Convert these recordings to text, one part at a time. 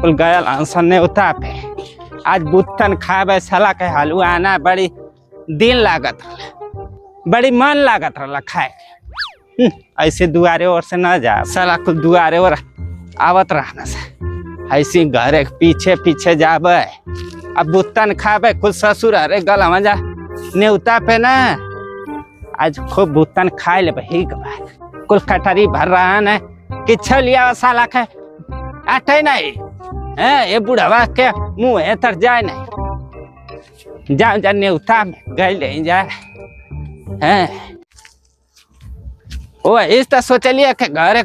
कुल गयल अंसन ने उता पे आज बुत्तन खाबे साला के हलवा आना बड़ी दिन लागत रहला, बड़ी मन लागत रहला खाए। ऐसे दुआरे ओर से न जा साला, कुल दुआरे ओर आवत रहना से ऐसे घरे पीछे पीछे जाबे अब बुत्तन खाबे। कुल ससुर अरे गलवा जा नेउता पे ना आज खूब बुत्तन खाए ले ही के बाद कुल कटरी भर रहा है कि लिया साला के आटे नहीं है ये बुढ़वा के मुँह है तर जाए नहीं जा जा नेउता में गए ले जा है। वो इस तरह सोचलिए कि घर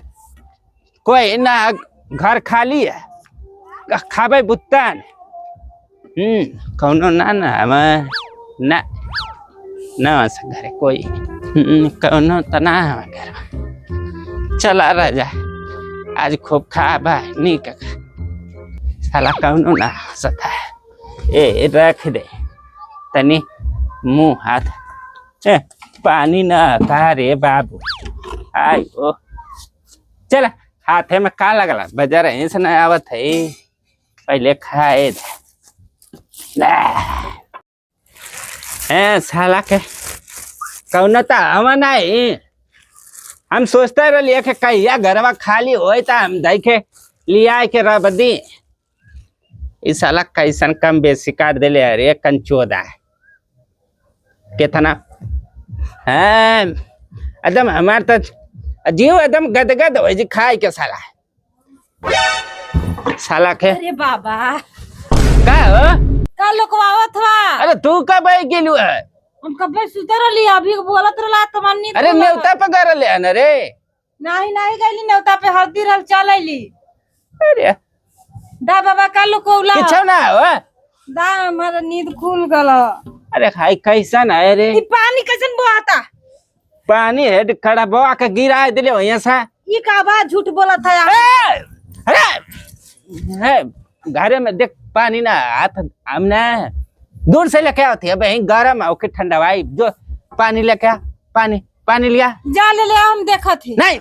कोई ना घर खाली है खाबे बुत्तन कौनो ना ना हमें ना ना घरे कोई कौनो तो ना घर चला रह जा आज खूब खाबा नी का साला कौनो ना सता ए रख दे तनी मुंह हाथ पानी ना का रे बाबू आयो चला हाथे में का लगला बाजार ऐसे न आवत है पहले खाए साला के कौन हम नहीं हम सोचते रहिए कि कहिया घरवा खाली हो हम देखे लिया के रब दी इस साला कैसन कम बेसी काट दिले अरे कंचोदा कितना है एकदम हमार तो जीव एकदम गदगद हो जी खाए के साला साला के। अरे बाबा का हो का लोकवावत हुआ। अरे तू कब आई गेलू है हम कब सुते रहली अभी बोलत रहला तमन्नी। अरे नेवता पे कर ले न रे नहीं नहीं गईली नेवता पे हल्दी रहल चल आईली। अरे दा बाबा का लोकौला किछो ना हो दा हमारा नींद खुल गल। अरे भाई कैसन है रे ई पानी कैसन बहाता पानी हेड खड़ा बवा के गिरा दिले वहीं से ये का बात झूठ बोलत है। अरे है घरे में देख पानी ना हाथ हमने दूर से लेके आती है भाई गरम है ओके ठंडा भाई जो पानी लेके आ पानी पानी लिया जा ले ले हम देखत ही नहीं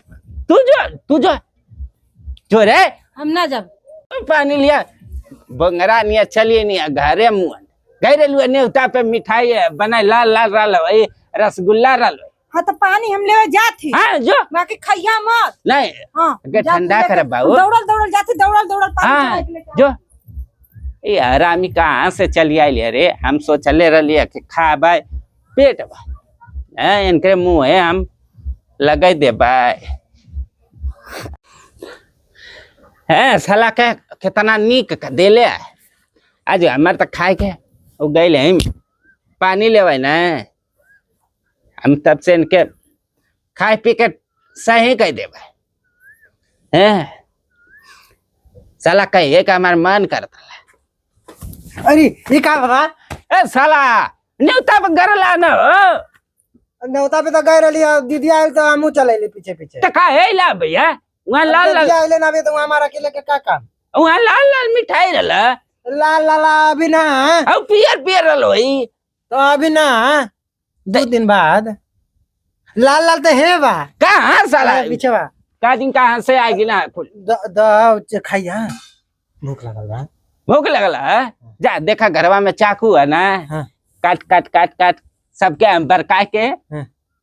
तू जो रे हम ना जब पानी लिया बंगरा नहीं चलिए नहीं घरे मुँह गहरे लुआ नेवता पे मिठाई बनाए लाल लाल रल रसगुल्ला रल। हाँ तो पानी हम ले जाती हाँ जो बाकी खैया मत नहीं हाँ ठंडा कर बाबू दौड़ल दौड़ल जाती दौड़ल हाँ जो ये हरामी कहाँ से चली आई रे हम सोचले रहिए कि खाबे पेट बा इनके मुँह है हम लगे दे बाय है साला के कितना नीक का देले आज हमारे तो खाए के वो गए हम पानी लेवे ना हम तब से इनके खाए पी के सही कह देवे है साला कहिए का हमारा मन करता है। अरे ये का बाबा ए साला नेवता पे गरला न हो नेवता पे तो गए रही दीदी आयल तो हमू चले पीछे पीछे तो का है ला भैया वहाँ लाल लाल आइले ना तो वहाँ हमारा अकेले के का काम वहाँ लाल लाल मिठाई रला लाल लाला अभी ना और पियर पियर रलो ही तो अभी ना 2 दिन बाद लाल लाल तो है बा कहाँ साला पीछे बा का दिन कहाँ से आएगी ना खाइया भूख लगल बा भूख लगल है जा देखा घरवा में चाकू है ना हाँ। काट काट काट काट सबके हम बरका के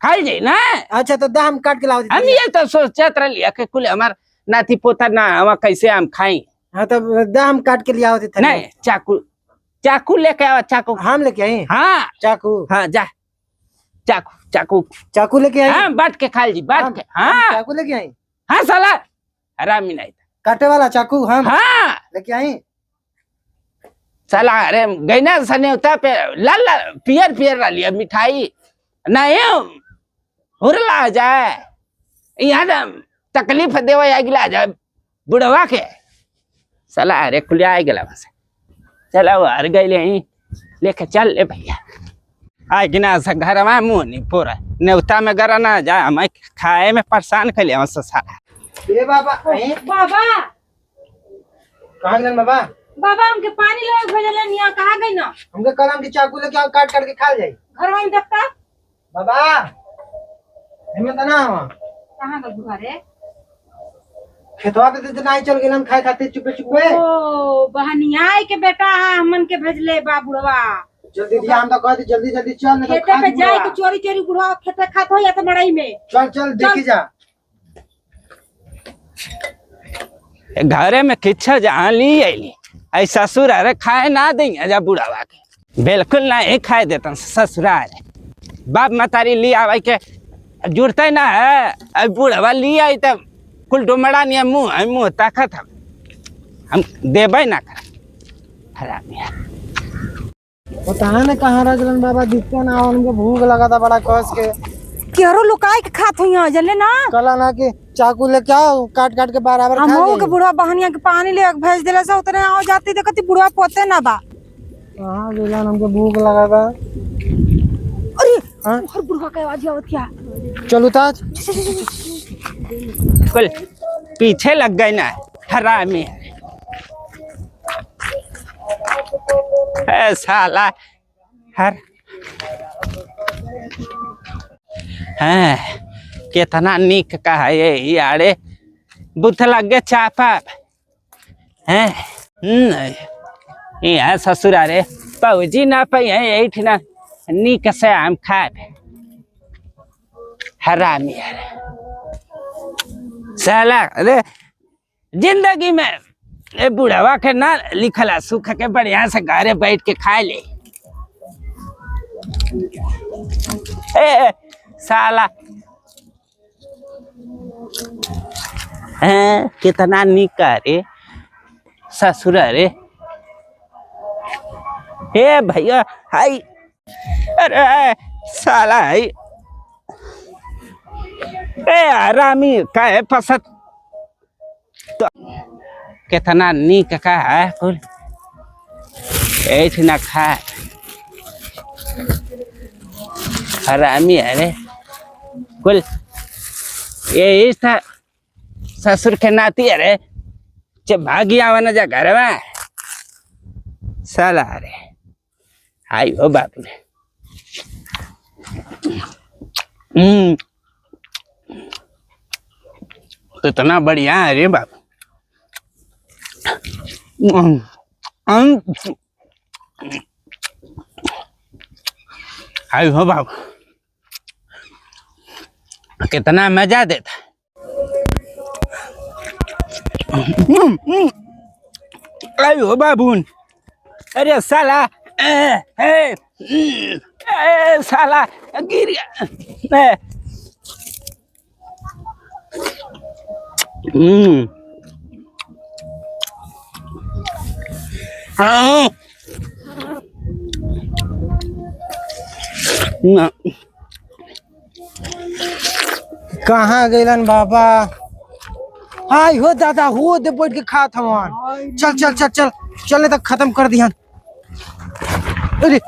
खाई जाई ना। अच्छा तो दाम काट के लाओ हम ये तो सोचत रही कि कुल हमार नाती पोता ना हम कैसे हम खाई। हाँ तो दाम काट के लिया नहीं चाकू लेके आओ चाकू हम लेके आई हाँ चाकू हाँ जा चाकू लेके आई हाँ बांट के खा ली बांट के हाँ चाकू लेके आई हाँ साला हरामी नहीं काटे वाला चाकू हम हाँ लेके आई साला अरे गैना सनेवता पे लाल लाल पियर पियर डालिए मिठाई नहीं हुरला जाए यहाँ तकलीफ देवा आगिला जाए बुढ़वा के साला अरे खुलिया आ गया वहां से चला वो हर गए लेके चल ले भैया आ गिना से घर में मुँह नहीं पूरा नेवता में गरा ना जाए हमें खाए में परेशान कर लिया सारा। ए बाबा बाबा कहाँ गए बाबा बाबा हमके पानी लेके भेजलन यहाँ कहाँ गई ना हमके कलम की चाकू लेके आओ काट काट के खा जाए घर में देखता बाबा हमें तो ना हो कहाँ गई घरे खेतवा पे तो नहीं चल गेलन खाए खातिर चुपे चुपे। ओ बहनिया के बेटा हमन के भेजले बा बुढ़वा। जल्दी दिया हम तो कहते जल्दी जल्दी चल नहीं तो खेते पे जाए के चोरी चोरी बुढ़वा खेते खात हो या तो मड़ई में। चल चल देखी जा। घरे में किच्छा जहाँ ली आईली आई ससुर अरे खाए ना देंगे जा बुढ़ावा के बिल्कुल ना ही खाए देता ससुराल बाप मतारी ली आवा के जुड़ते ना है अब बुढ़ावा ली आई तब कुल डुमड़ा नहीं मुँह ताकत हम देबे ना कर हरामी पता है ना कहाँ रह गलन बाबा दिखते ना उनको भूख लगा था बड़ा कस के केरो लुकाए के खात हो यहाँ जले ना कला ना कि चाकू लेके आओ काट काट के बराबर खा हमहू के बुढ़वा बहनिया के पानी ले भेज देला से उतरे आओ जाती देखती बुढ़वा पोते ना बा। कहाँ गेलन हमको भूख लगा था। अरे हाँ? और बुढ़वा के आवाज आवत क्या चलू ताज कुल पीछे लग गए ना हरामी है साला हर है कितना निक का है ये यारे बुथ लग गए चापा है ये ससुर रे पौजी ना पाई है यही ना निक से आम खाए हरामी यार साला अरे जिंदगी में ए बुढ़ावा के ना लिखला सुख के बढ़िया से घरे बैठ के खा ले ए साला कितना निक रे ससुर रे ए भैया हाय अरे साला है ए आरामी का है फसत तो कितना निक का है कुल ऐसे ना खाए हरामी अरे कुल ये था ससुर के नाती अरे जब भागी आवा जा घर में साला अरे आई हो बाबू ने तो इतना बढ़िया है रे बाबू आई हो बाबू कितना मजा देता आई हो बाबू अरे साला साला गिर गया हाँ कहाँ गेलन बाबा। हाय हो दादा हो दे बैठ के खा थमान। चल चल चल चल चले तक खत्म कर दिहन। अरे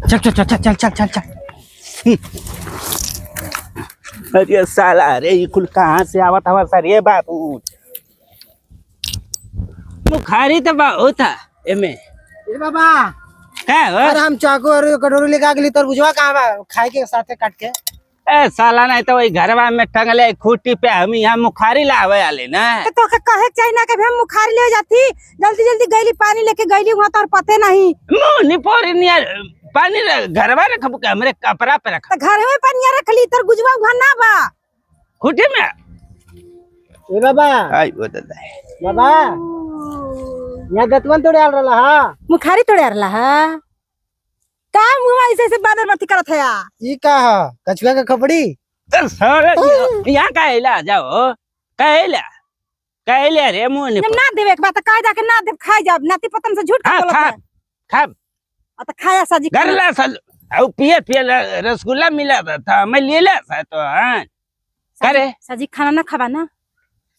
चल चल चल चल चल चल चल। अरे साला अरे ये कुल कहाँ से आवत हवा सर ये बाबू मुखारी तो बहुत था एमे ए बाबा क्या हो अरे हम चाकू और कटोरी लेके आ गेली तरबुजवा कहाँ बा खाए के साथे काट के। ए साला नहीं तो वही घरवा में टंगले खूटी पे हम यहाँ मुखारी लावे आले ना तो कहे चाहिए ना कि हम मुखार ले जाती जल्दी जल्दी गईली पानी लेके गईली वहाँ तो पते नहीं मुँह नहीं पोरी नहीं पानी घरवा रखब के हमरे कपड़ा पे रख तो घर में पानी रख ली तर गुजवा वहाँ ना बा खूटी में ए बाबा आई वो दादा बाबा यहाँ दतवन तोड़े आल रहा हा मुखारी तोड़े रहा है का मुँह ऐसे ऐसे बादल मती करत है ई का हा कछुआ का खपड़ी यहाँ का इला जाओ कहले रे मुँह नहीं ना देवे के बात का जाके ना दे खाई जा नाती पतन से झूठ का बोलत है खा तो खाया साजी गरला सल औ पिए रसगुल्ला मिला था मैं ले ला था तो हां करे साजी खाना ना खाबा ना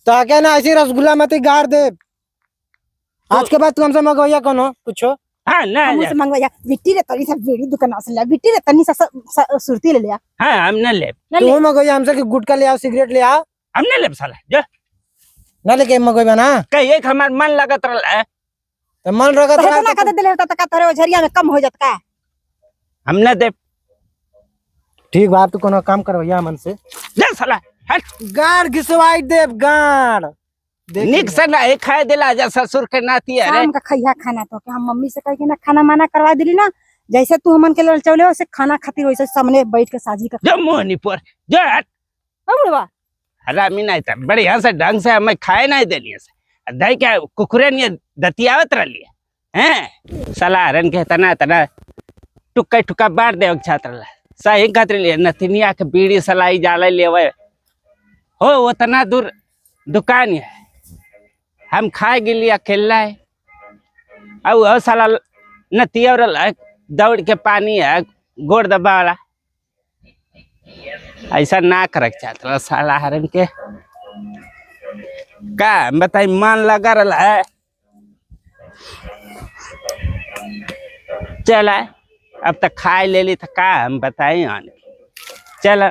तो क्या ना ऐसे रसगुल्ला मत गाड़ दे आज के बाद तू हमसे मंगवाइया कोनो पूछो हां ना हमसे मंगवाया बिट्टी रे तनी सब बेड़ी दुकान से ले बिट्टी रे तनी सा सुरती ले लिया हां हमने ले तू मंगवाइया हमसे कि गुटखा ले आओ सिगरेट ले आओ हमने ले साला जो ना लेके मंगवाइबा ना कहिए कि हमार मन लगत रहला तो मन रगत तो ना कदे दिले त का तोरे झरिया में कम हो जात का हमने दे ठीक बात तू कोनो काम करवैया मन से ले साला हट गाड़ घिसवाई देव गाड़ देख निक से ना एक खाए दिला जा ससुर के नाती है रे शाम का खैया खाना तो कि हम मम्मी से कह के ना खाना माना करवा दिली ना जैसे तू हमन के ललचौले वैसे खाना खातिर वैसे सामने बैठ के साजी का जो मोहनी पर जो हट बुढ़वा हरामी नहीं था बढ़िया से ढंग से हमें खाए नहीं देनी से दही क्या कुकुरे नहीं दतियावत रही हैं साला हरन के तना तना टुक्का टुक्का बांट दे छात्र सही खातिर लिए नतिनिया के बीड़ी सलाई जाले लेवे हो उतना दूर दुकान है हम खाए गिली अकेला है अब वो साला नतिया दौड़ के पानी है गोड़ दबा वाला ऐसा ना कर छात्र साला हरन के का बताई मन लगा रहा है चला अब तक खाए ले ली तो का हम बताए चल